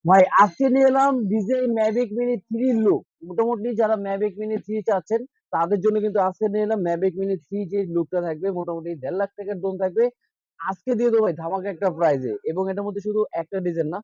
ভাই আজকে নিয়ে এলাম ডিজে ম্যাভিক মিনি 3 লুক। মোটামুটি যারা ম্যাভিক মিনি 3 চাচ্ছেন তাদের জন্য কিন্তু আজকে নিয়ে এলাম ম্যাভিক মিনি 3 যে লুকটা থাকবে মোটামুটি 1.5 লাখ টাকার ড্রোন থাকবে। আজকে দিয়ে দেবো ভাই ধামাকা একটা প্রাইজে, এবং এটার মধ্যে শুধু একটা ডিজাইন না,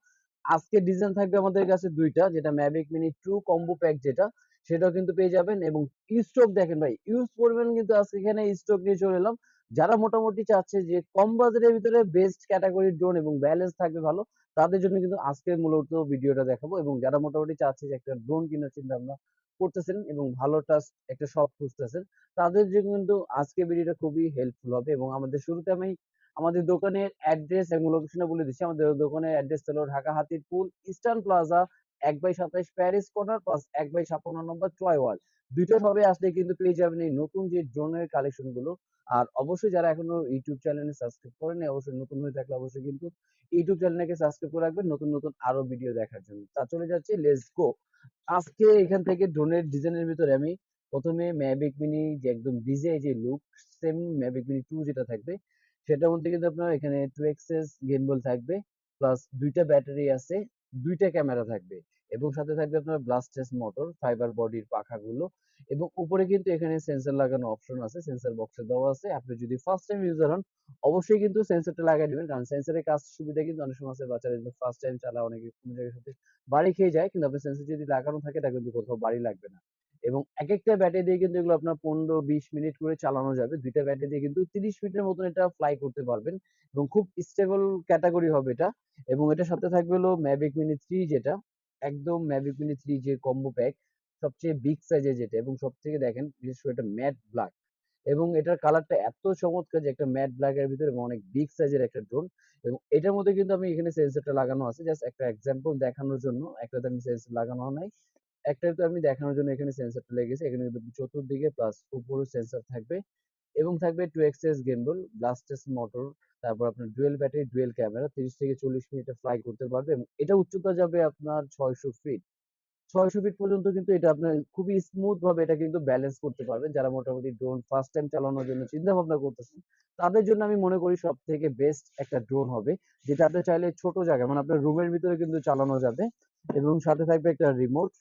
আজকে ডিজাইন থাকবে আমাদের কাছে দুইটা, যেটা ম্যাভিক মিনি 2 কম্বো প্যাক যেটা, সেটাও কিন্তু পেয়ে যাবেন। এবং স্টক দেখেন ভাই, ইউজ করবেন কিন্তু আজকে এখানে স্টক নিয়ে চলে এলাম। যারা মোটামুটি চাচ্ছে যে কম বাজেটের ভিতরে বেস্ট ক্যাটাগরির ড্রোন এবং ব্যালেন্স থাকবে ভালো, তাদের জন্য কিন্তু আজকে মূলত ভিডিওটা দেখাবো। এবং যারা মোটামুটি চাচ্ছে যে একটা ড্রোন কেনার চিন্তা ভাবনা করতেছেন এবং ভালো ট্রাস্ট একটা শপ খুঁজতেছেন, তাদের জন্য কিন্তু আজকে ভিডিওটা খুবই হেল্পফুল হবে। এবং আমাদের শুরুতে আমি আমাদের দোকানের অ্যাড্রেস এবং লোকেশনটা বলে দিচ্ছি। আমাদের দোকানের অ্যাড্রেস হলো Dhaka Hatirpul eastern plaza 1/27 Paris corner plus 1/56 number toy wall. দুইটা সবে আসলে কিন্তু পেয়ে যাবেন এই নতুন যে ড্রোনের কালেকশন গুলো। আর অবশ্যই যারা এখনো ইউটিউব চ্যানেলে সাবস্ক্রাইব করেনি, অবশ্যই নতুন হয়ে থাকলে অবশ্যই কিন্তু ইউটিউব চ্যানেলটাকে সাবস্ক্রাইব করে রাখবেন নতুন নতুন আরো ভিডিও দেখার জন্য। তা চলে যাচ্ছে, লেটস গো। আজকে এখান থেকে ড্রোনের ডিজাইনের ভিতরে আমি প্রথমে ম্যাভিক মিনি যে একদম ডিজে যে লুক, সেম ম্যাভিক মিনি 2 যেটা থাকবে সেটার মধ্যে কিন্তু আপনার এখানে 2 এক্সেস গিম্বল থাকবে, প্লাস দুইটা ব্যাটারি আছে, দুইটা ক্যামেরা থাকবে, এবং সাথে থাকবে আপনার ব্লাস্টেস মোটর, ফাইবার বডির পাখাগুলো, এবং উপরে কিন্তু এখানে সেন্সর লাগানো অপশন আছে, সেন্সর বক্সে দেওয়া আছে। আপনি যদি ফার্স্ট টাইম ইউজার হন অবশ্যই কিন্তু সেন্সরটা লাগাই দিবেন, কারণ সেন্সরের কাজ সুবিধা কিন্তু অনেক সময় আছে বাচ্চারা যদি ফার্স্ট টাইম চালা অনেকে কোনো জায়গার সাথে বাড়ি খেয়ে যায়, কিন্তু আপনার সেন্সর যদি লাগানো থাকে এটা কিন্তু কোথাও বাড়ি লাগবে না। এবং এক একটা ব্যাটারি দিয়ে কিন্তু এগুলো আপনার 15-20 মিনিট করে চালানো যাবে। দুইটা ব্যাটারি দিয়ে কিন্তু 30 মিনিটের মতন এটা ফ্লাই করতে পারবেন, এবং খুব স্টেবল ক্যাটাগরি হবে এটা। এবং এটার সাথে থাকবে হলো ম্যাভিক মিনি 3 যেটা একদম ম্যাভিক মিনি 3 যে কম্বো প্যাক, সবচেয়ে বিগ সাইজের যেটা, এবং সব থেকে দেখেন বিশেষ করে এটা ম্যাট ব্ল্যাক, এবং এটার কালারটা এত চমৎকার যে একটা ম্যাট ব্ল্যাক এর ভিতরে এবং অনেক বিগ সাইজের একটা ড্রোন। এবং এটার মধ্যে কিন্তু আমি এখানে সেন্সরটা লাগানো আছে জাস্ট একটা এক্সাম্পল দেখানোর জন্য, একটাতে আমি সেন্সর লাগানো নাই, একটাতে আমি দেখানোর জন্য এখানে সেন্সরটা লেগেছে। এখানে কিন্তু চতুর্দিকে প্লাস উপরেও সেন্সর থাকবে, এবং থাকবে 2 এক্সএস গিম্বল, ব্লাস্টেস মোটর, তারপর আপনার ডুয়েল ব্যাটারি, ডুয়েল ক্যামেরা, 30 থেকে 40 মিনিটে ফ্লাই করতে পারবে। এবং এটা উচ্চতা যাবে আপনার 600 ফিট। 600 ফিট পর্যন্ত কিন্তু এটা আপনার খুবই স্মুথ ভাবে এটা কিন্তু ব্যালেন্স করতে পারবেন। যারা মোটামুটি ড্রোন ফার্স্ট টাইম চালানোর জন্য চিন্তা ভাবনা করতেছেন, তাদের জন্য আমি মনে করি সব থেকে বেস্ট একটা ড্রোন হবে, যেটা আপনি চাইলে ছোট জায়গায় মানে আপনার রুমের ভিতরে কিন্তু চালানো যাবে। এবং সাথে থাকবে একটা রিমোট,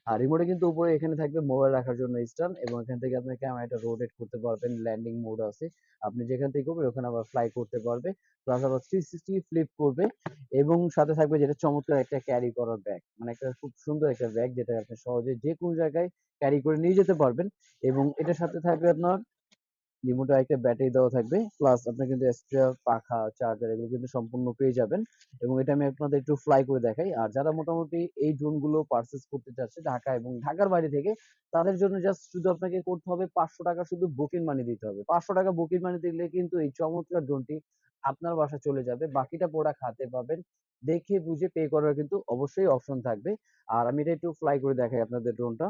আর রিমোটে কিন্তু উপরে এখানে থাকবে মোবাইল রাখার জন্য স্ট্যান্ড, এবং এখান থেকে আপনি ক্যামেরাটা রোটেট করতে পারবেন, ল্যান্ডিং মোড আছে, আপনি যেখান থেকে করবেন ওখানে আবার ফ্লাই করতে পারবে, প্লাস আবার 360 ফ্লিপ করবে। এবং সাথে থাকবে যেটা চমৎকার একটা ক্যারি করার ব্যাগ, মানে একটা খুব সুন্দর একটা ব্যাগ যেটা আপনি সহজে যে কোনো জায়গায় ক্যারি করে নিয়ে যেতে পারবেন। এবং এটার সাথে থাকবে আপনার রিমোটে একটা ব্যাটারি দেওয়া থাকবে, প্লাস আপনি কিন্তু এক্সট্রা পাখা, চার্জার এগুলো কিন্তু সম্পূর্ণ পেয়ে যাবেন। এবং এটা আমি আপনাদের একটু ফ্লাই করে দেখাই। আর যারা মোটামুটি এই ড্রোন গুলো পারচেজ করতে চাচ্ছে ঢাকা এবং ঢাকার বাইরে থেকে, তাদের জন্য জাস্ট শুধু আপনাকে করতে হবে 500 টাকা শুধু বুকিং মানি দিতে হবে। 500 টাকা বুকিং মানি দিলে কিন্তু এই চমৎকার ড্রোনটি আপনার বাসা চলে যাবে, বাকিটা প্রোডাক্ট হাতে পাবেন। দেখে বুঝে পে করার কিন্তু অবশ্যই অপশন থাকবে। আর আমি এটা একটু ফ্লাই করে দেখাই আপনাদের ড্রোনটা।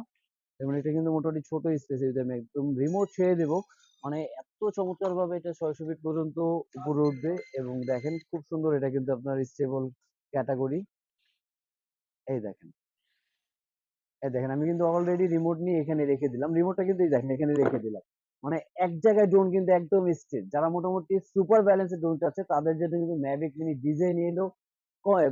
এবং এটা কিন্তু মোটামুটি ছোট স্পেস, যদি আমি একদম রিমোট ছেড়ে দেবো, মানে এত চমৎকার ভাবে এটা 600 ফিট পর্যন্ত উপরে উঠবে। এবং দেখেন খুব সুন্দর, এটা কিন্তু আপনার স্টেবল ক্যাটাগরি। এই দেখেন, এই দেখেন আমি কিন্তু অলরেডি রিমোট নিয়ে এখানে রেখে দিলাম, রিমোটটা কিন্তু এই দেখেন এখানে রেখে দিলাম, মানে এক জায়গায় ড্রোন কিন্তু একদম স্থির। যারা মোটামুটি সুপার ব্যালেন্সের ড্রোন চাচ্ছে তাদের জন্য কিন্তু ম্যাভিক মিনি ডিজাইন এলো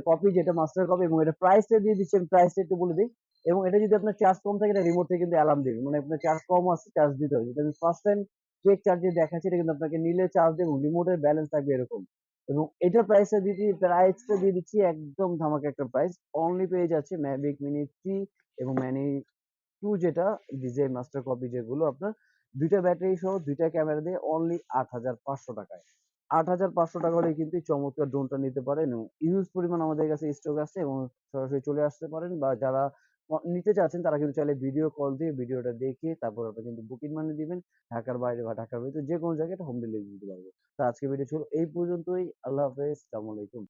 কপি, যেটা মাস্টার কপি। এবং এটা প্রাইসটা দিয়ে দিচ্ছি, আমি প্রাইসটা একটু বলে দিই। এবং এটা যদি আপনার চার্জ কম থাকে এটা রিমোট থেকে কিন্তু অ্যালার্ম দিবে, মানে আপনার চার্জ কম আছে চার্জ দিতে হবে। যেটা আমি ফার্স্ট টাইম চেক চার্জে দেখাচ্ছি, এটা কিন্তু আপনাকে নিলে চার্জ দেবে এবং রিমোটের ব্যালেন্স থাকবে এরকম। এবং এটার প্রাইসটা দিয়ে দিচ্ছি একদম ধামাকা একটা প্রাইস, অনলি পেয়ে যাচ্ছে ম্যাভিক মিনি 3 এবং মিনি 2 যেটা ডিজে মাস্টার কপি, যেগুলো আপনার দুইটা ব্যাটারি সহ দুইটা ক্যামেরা দিয়ে অনলি 8,500 টাকায়। 8,500 টাকা হলে কিন্তু এই চমৎকার ড্রোনটা নিতে পারেন। এবং ইউজ পরিমাণ আমাদের কাছে স্টক আছে, এবং সরাসরি চলে আসতে পারেন, বা যারা নিতে চাচ্ছেন তারা কিন্তু চাইলে ভিডিও কল দিয়ে ভিডিওটা দেখে তারপর আপনি কিন্তু বুকিং মানি দিবেন। ঢাকার বাইরে বা ঢাকার ভিতরে যে কোনো জায়গায় হোম ডেলিভারি দিতে পারবো। তো আজকে ভিডিও ছিল এই পর্যন্তই। আল্লাহ হাফেজ, আসসালামু আলাইকুম।